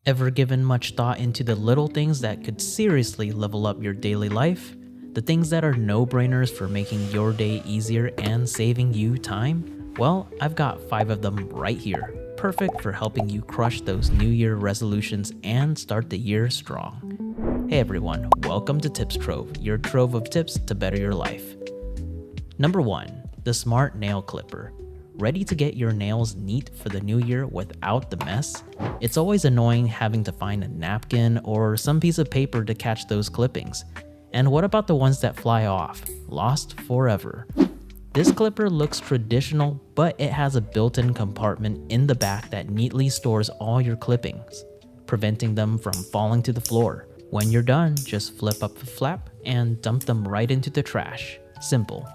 Ever given much thought into the little things that could seriously level up your daily life? The things that are no-brainers for making your day easier and saving you time? Well, I've got 5 of them right here, perfect for helping you crush those New Year resolutions and start the year strong. Hey everyone, welcome to Tips Trove, your trove of tips to better your life. Number 1, the Smart Nail Clipper. Ready to get your nails neat for the new year without the mess? It's always annoying having to find a napkin or some piece of paper to catch those clippings. And what about the ones that fly off? Lost forever. This clipper looks traditional, but it has a built-in compartment in the back that neatly stores all your clippings, preventing them from falling to the floor. When you're done, just flip up the flap and dump them right into the trash. Simple.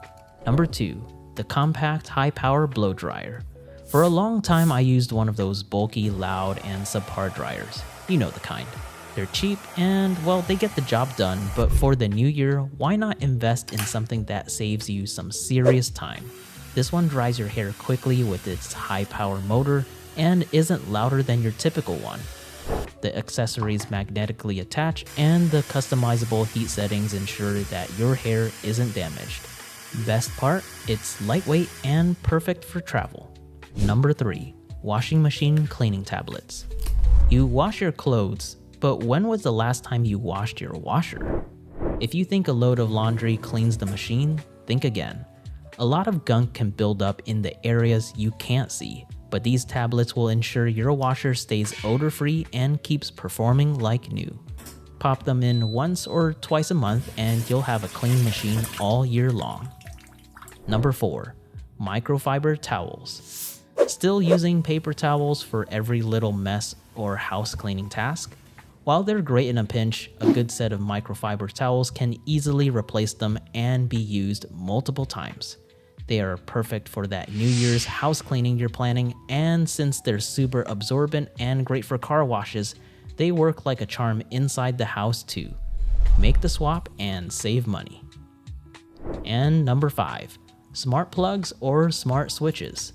Number 2. The compact high-power blow dryer. For a long time I used one of those bulky, loud, and subpar dryers. You know the kind. They're cheap and, well, they get the job done, but for the new year, why not invest in something that saves you some serious time? This one dries your hair quickly with its high-power motor and isn't louder than your typical one. The accessories magnetically attach and the customizable heat settings ensure that your hair isn't damaged. Best part, it's lightweight and perfect for travel. Number 3, washing machine cleaning tablets. You wash your clothes, but when was the last time you washed your washer? If you think a load of laundry cleans the machine, think again. A lot of gunk can build up in the areas you can't see, but these tablets will ensure your washer stays odor-free and keeps performing like new. Pop them in once or twice a month and you'll have a clean machine all year long. Number 4, Microfiber Towels. Still using paper towels for every little mess or house cleaning task? While they're great in a pinch, a good set of microfiber towels can easily replace them and be used multiple times. They are perfect for that New Year's house cleaning you're planning, and since they're super absorbent and great for car washes, they work like a charm inside the house too. Make the swap and save money. And number 5, smart plugs or smart switches.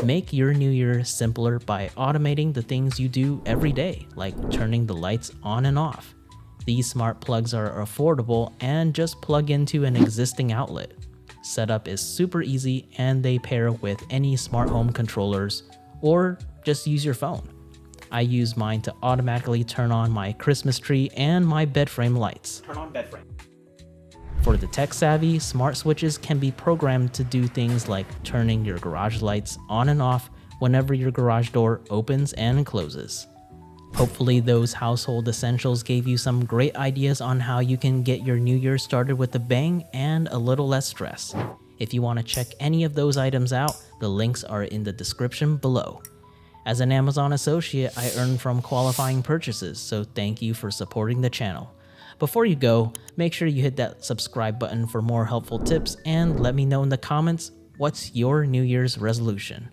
Make your new year simpler by automating the things you do every day, like turning the lights on and off. These smart plugs are affordable and just plug into an existing outlet. Setup is super easy and they pair with any smart home controllers or just use your phone. I use mine to automatically turn on my Christmas tree and my bed frame lights. Turn on bed frame. For the tech savvy, smart switches can be programmed to do things like turning your garage lights on and off whenever your garage door opens and closes. Hopefully those household essentials gave you some great ideas on how you can get your new year started with a bang and a little less stress. If you want to check any of those items out, the links are in the description below. As an Amazon associate, I earn from qualifying purchases, so thank you for supporting the channel. Before you go, make sure you hit that subscribe button for more helpful tips and let me know in the comments what's your New Year's resolution.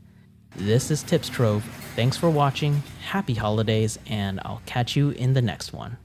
This is Tips Trove. Thanks for watching, happy holidays, and I'll catch you in the next one.